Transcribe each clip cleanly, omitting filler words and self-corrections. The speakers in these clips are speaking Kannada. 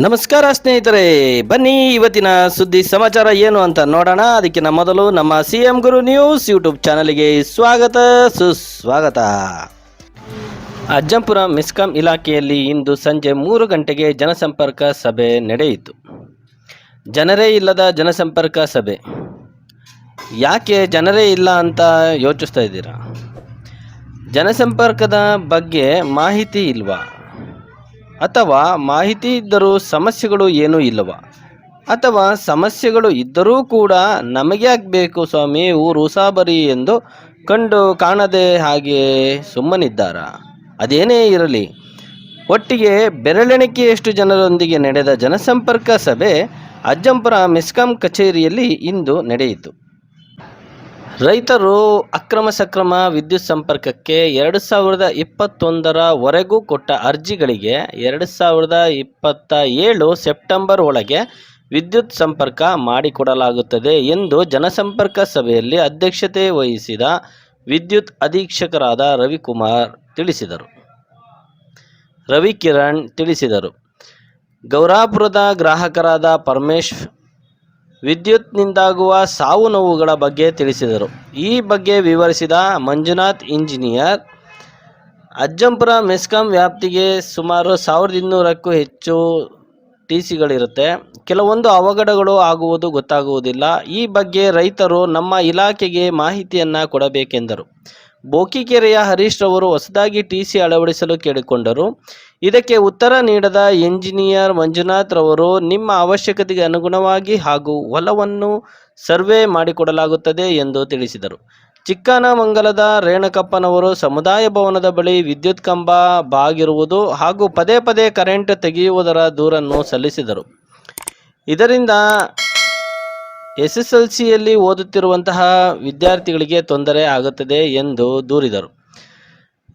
ನಮಸ್ಕಾರ ಸ್ನೇಹಿತರೆ, ಬನ್ನಿ ಇವತ್ತಿನ ಸುದ್ದಿ ಸಮಾಚಾರ ಏನು ಅಂತ ನೋಡೋಣ. ಅದಕ್ಕಿಂತ ಮೊದಲು ನಮ್ಮ ಸಿಎಂ ಗುರು ನ್ಯೂಸ್ ಯೂಟ್ಯೂಬ್ ಚಾನಲ್ಗೆ ಸ್ವಾಗತ ಸುಸ್ವಾಗತ. ಅಜ್ಜಂಪುರ ಮೆಸ್ಕಾಂ ಇಲಾಖೆಯಲ್ಲಿ ಇಂದು ಸಂಜೆ 3 ಗಂಟೆಗೆ ಜನಸಂಪರ್ಕ ಸಭೆ ನಡೆಯಿತು. ಜನರೇ ಇಲ್ಲದ ಜನಸಂಪರ್ಕ ಸಭೆ. ಯಾಕೆ ಜನರೇ ಇಲ್ಲ ಅಂತ ಯೋಚಿಸ್ತಾ ಇದ್ದೀರಾ? ಜನಸಂಪರ್ಕದ ಬಗ್ಗೆ ಮಾಹಿತಿ ಇಲ್ವಾ? ಅಥವಾ ಮಾಹಿತಿ ಇದ್ದರೂ ಸಮಸ್ಯೆಗಳು ಏನೂ ಇಲ್ಲವಾ? ಅಥವಾ ಸಮಸ್ಯೆಗಳು ಇದ್ದರೂ ಕೂಡ ನಮಗೆ ಆಗಬೇಕು ಸ್ವಾಮಿ, ಊರು ಸಾಬರಿ ಎಂದು ಕಂಡು ಕಾಣದೆ ಹಾಗೆ ಸುಮ್ಮನಿದ್ದಾರಾ? ಅದೇನೇ ಇರಲಿ, ಒಟ್ಟಿಗೆ ಬೆರಳೆಣಿಕೆಯಷ್ಟು ಜನರೊಂದಿಗೆ ನಡೆದ ಜನಸಂಪರ್ಕ ಸಭೆ ಅಜ್ಜಂಪುರ ಮೆಸ್ಕಾಂ ಕಚೇರಿಯಲ್ಲಿ ಇಂದು ನಡೆಯಿತು. ರೈತರು ಅಕ್ರಮ ಸಕ್ರಮ ವಿದ್ಯುತ್ ಸಂಪರ್ಕಕ್ಕೆ 2021 ವರೆಗೂ ಕೊಟ್ಟ ಅರ್ಜಿಗಳಿಗೆ 2027 ಸೆಪ್ಟೆಂಬರ್ ಒಳಗೆ ವಿದ್ಯುತ್ ಸಂಪರ್ಕ ಮಾಡಿಕೊಡಲಾಗುತ್ತದೆ ಎಂದು ಜನಸಂಪರ್ಕ ಸಭೆಯಲ್ಲಿ ಅಧ್ಯಕ್ಷತೆ ವಹಿಸಿದ ವಿದ್ಯುತ್ ಅಧೀಕ್ಷಕರಾದ ರವಿಕಿರಣ್ ತಿಳಿಸಿದರು. ಗೌರಾಪುರದ ಗ್ರಾಹಕರಾದ ಪರಮೇಶ್ ವಿದ್ಯುತ್ನಿಂದಾಗುವ ಸಾವು ನೋವುಗಳ ಬಗ್ಗೆ ತಿಳಿಸಿದರು. ಈ ಬಗ್ಗೆ ವಿವರಿಸಿದ ಮಂಜುನಾಥ್ ಇಂಜಿನಿಯರ್, ಅಜ್ಜಂಪುರ ಮೆಸ್ಕಾಂ ವ್ಯಾಪ್ತಿಗೆ ಸುಮಾರು 1200ಕ್ಕೂ ಹೆಚ್ಚು ಟಿಸಿಗಳಿರುತ್ತೆ. ಕೆಲವೊಂದು ಅವಘಡಗಳು ಆಗುವುದು ಗೊತ್ತಾಗುವುದಿಲ್ಲ. ಈ ಬಗ್ಗೆ ರೈತರು ನಮ್ಮ ಇಲಾಖೆಗೆ ಮಾಹಿತಿಯನ್ನು ಕೊಡಬೇಕೆಂದರು. ಬೋಕಿಕೆರೆಯ ಹರೀಶ್ ರವರು ಹೊಸದಾಗಿ ಟಿಸಿ ಅಳವಡಿಸಲು ಕೇಳಿಕೊಂಡರು. ಇದಕ್ಕೆ ಉತ್ತರ ನೀಡದ ಎಂಜಿನಿಯರ್ ಮಂಜುನಾಥ್ ರವರು, ನಿಮ್ಮ ಅವಶ್ಯಕತೆಗೆ ಅನುಗುಣವಾಗಿ ಹಾಗೂ ಹೊಲವನ್ನು ಸರ್ವೆ ಮಾಡಿಕೊಡಲಾಗುತ್ತದೆ ಎಂದು ತಿಳಿಸಿದರು. ಚಿಕ್ಕನಮಂಗಲದ ರೇಣುಕಪ್ಪನವರು ಸಮುದಾಯ ಭವನದ ಬಳಿ ವಿದ್ಯುತ್ ಕಂಬ ಬಾಗಿರುವುದು ಹಾಗೂ ಪದೇ ಪದೇ ಕರೆಂಟ್ ತೆಗೆಯುವುದರ ದೂರನ್ನು ಸಲ್ಲಿಸಿದರು. ಇದರಿಂದ SSLCಯಲ್ಲಿ ಓದುತ್ತಿರುವಂತಹ ವಿದ್ಯಾರ್ಥಿಗಳಿಗೆ ತೊಂದರೆ ಆಗುತ್ತದೆ ಎಂದು ದೂರಿದರು.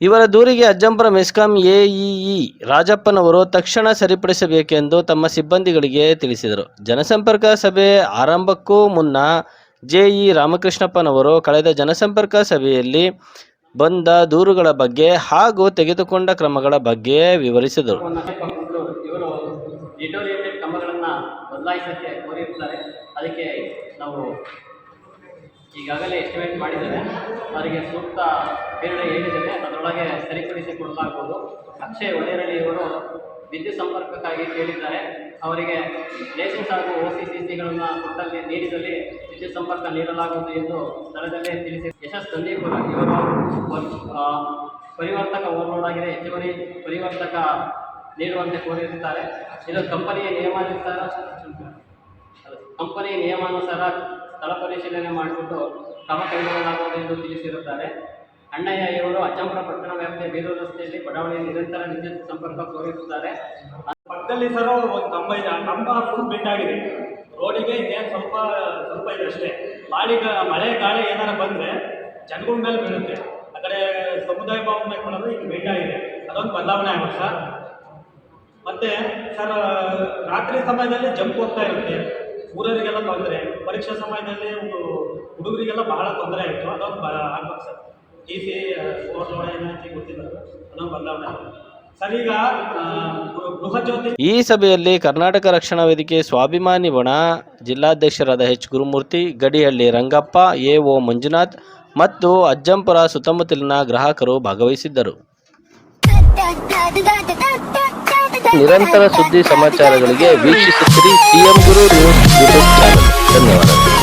ಇವರ ದೂರಿಗೆ ಅಜ್ಜಂಪುರ ಮೆಸ್ಕಾಂ AEE ರಾಜಪ್ಪನವರು ತಕ್ಷಣ ಸರಿಪಡಿಸಬೇಕೆಂದು ತಮ್ಮ ಸಿಬ್ಬಂದಿಗಳಿಗೆ ತಿಳಿಸಿದರು. ಜನಸಂಪರ್ಕ ಸಭೆ ಆರಂಭಕ್ಕೂ ಮುನ್ನ JE ರಾಮಕೃಷ್ಣಪ್ಪನವರು ಕಳೆದ ಜನಸಂಪರ್ಕ ಸಭೆಯಲ್ಲಿ ಬಂದ ದೂರುಗಳ ಬಗ್ಗೆ ಹಾಗೂ ತೆಗೆದುಕೊಂಡ ಕ್ರಮಗಳ ಬಗ್ಗೆ ವಿವರಿಸಿದರು. ಕಂಬಗಳನ್ನು ಬದಲಾಯಿಸಕ್ಕೆ ಕೋರಿರುತ್ತಾರೆ. ಅದಕ್ಕೆ ನಾವು ಈಗಾಗಲೇ ಎಸ್ಟಿಮೇಟ್ ಮಾಡಿದ್ದೇವೆ. ಅವರಿಗೆ ಸೂಕ್ತ ಪೀರಿಯಡ್ ಹೇಳಿದ್ದೇವೆ, ಅದರೊಳಗೆ ಸರಿಪಡಿಸಿಕೊಡಲಾಗುವುದು. ಅಕ್ಷಯ್ ಒಡೆರಳ್ಳಿ ಇವರು ವಿದ್ಯುತ್ ಸಂಪರ್ಕಕ್ಕಾಗಿ ಕೇಳಿದ್ದಾರೆ. ಅವರಿಗೆ ಲೈಸೆನ್ಸ್ ಹಾಗೂ OCCCಗಳನ್ನು ಕೊಟ್ಟಲ್ಲಿ ನೀಡಿದಲ್ಲಿ ವಿದ್ಯುತ್ ಸಂಪರ್ಕ ನೀಡಲಾಗುವುದು ಎಂದು ಸ್ಥಳದಲ್ಲೇ ತಿಳಿಸಿ. ಯಶಸ್ ಸಂದೀಪುರ ಇವರು ಪರಿವರ್ತಕ ಓವರ್ಲೋಡ್ ಆಗಿದೆ, ಹೆಚ್ಚುವರಿ ಪರಿವರ್ತಕ ನೀಡುವಂತೆ ಕೋರಿರುತ್ತಾರೆ. ಇದು ಕಂಪನಿಯ ನಿಯಮಾನುಸಾರ ಸ್ಥಳ ಪರಿಶೀಲನೆ ಮಾಡಿಬಿಟ್ಟು ಕ್ರಮ ಕೈಗೊಳ್ಳಲಾಗುವುದು ಎಂದು ತಿಳಿಸಿರುತ್ತಾರೆ. ಅಣ್ಣಯ್ಯ ಇವರು ಅಜ್ಜಂಪುರ ಪಟ್ಟಣ ವ್ಯಾಪ್ತಿಯ ಬೀರೂರು ರಸ್ತೆಯಲ್ಲಿ ಬಡಾವಣೆ ನಿರಂತರ ವಿದ್ಯುತ್ ಸಂಪರ್ಕ ಕೋರಿರುತ್ತಾರೆ. ಪಕ್ಕದಲ್ಲಿ ಸರ್ ಒಂದು ಕಂಬ ಇದೆ, ಆ ಕಂಬ ಫುಲ್ ಬೆಂಡ್ ಆಗಿದೆ. ರೋಡಿಗೆ ಇನ್ನೇನು ಸ್ವಲ್ಪ ಇದೆ ಅಷ್ಟೇ. ಮಳೆ ಗಾಳಿ ಏನಾರ ಬಂದರೆ ಜನಗಳ ಮೇಲೆ ಬೀಳುತ್ತೆ. ಆ ಕಡೆ ಸಮುದಾಯ ಭವನ ಮಾಡೋದು ಈಗ ಬೆಂಡ್ ಆಗಿದೆ, ಅದೊಂದು ಬದಲಾವಣೆ ಆಗುತ್ತೆ ಸರ್. ಮತ್ತು ಸರ್ ರಾತ್ರಿ ಸಮಯದಲ್ಲಿ ಜಂಪ್ ಹೋಗ್ತಾ ಇರುತ್ತೆ, ಊರವರಿಗೆಲ್ಲ ತೊಂದರೆ. ಪರೀಕ್ಷಾ ಸಮಯದಲ್ಲಿ ಹುಡುಗರಿಗೆಲ್ಲ ಬಹಳ ತೊಂದರೆ ಆಯಿತು, ಅದೊಂದು ಆಗ್ಬೇಕು ಸರ್. TC ಓವರ್ಲೋಡ್ ಏನಾಯ್ತು ಗೊತ್ತಿಲ್ಲ, ಅದೊಂದು ಬದಲಾವಣೆ ಆಗುತ್ತೆ ಸರ್. ಈಗ ಗೃಹಜ್ಯೋತಿ. ಈ ಸಭೆಯಲ್ಲಿ ಕರ್ನಾಟಕ ರಕ್ಷಣಾ ವೇದಿಕೆ ಸ್ವಾಭಿಮಾನಿ ಬಣ ಜಿಲ್ಲಾಧ್ಯಕ್ಷರಾದ H ಗುರುಮೂರ್ತಿ, ಗಡಿಹಳ್ಳಿ ರಂಗಪ್ಪ, AO ಮಂಜುನಾಥ್ ಮತ್ತು ಅಜ್ಜಂಪುರ ಸುತ್ತಮುತ್ತಲಿನ ಗ್ರಾಹಕರು ಭಾಗವಹಿಸಿದ್ದರು. ನಿರಂತರ ಸುದ್ದಿ ಸಮಾಚಾರಗಳಿಗೆ ವೀಕ್ಷಿಸುತ್ತಿರಿ ಸಿಎಂ ಗುರು ನ್ಯೂಸ್ ಯೂಟ್ಯೂಬ್ ಚಾನಲ್. ಧನ್ಯವಾದಗಳು.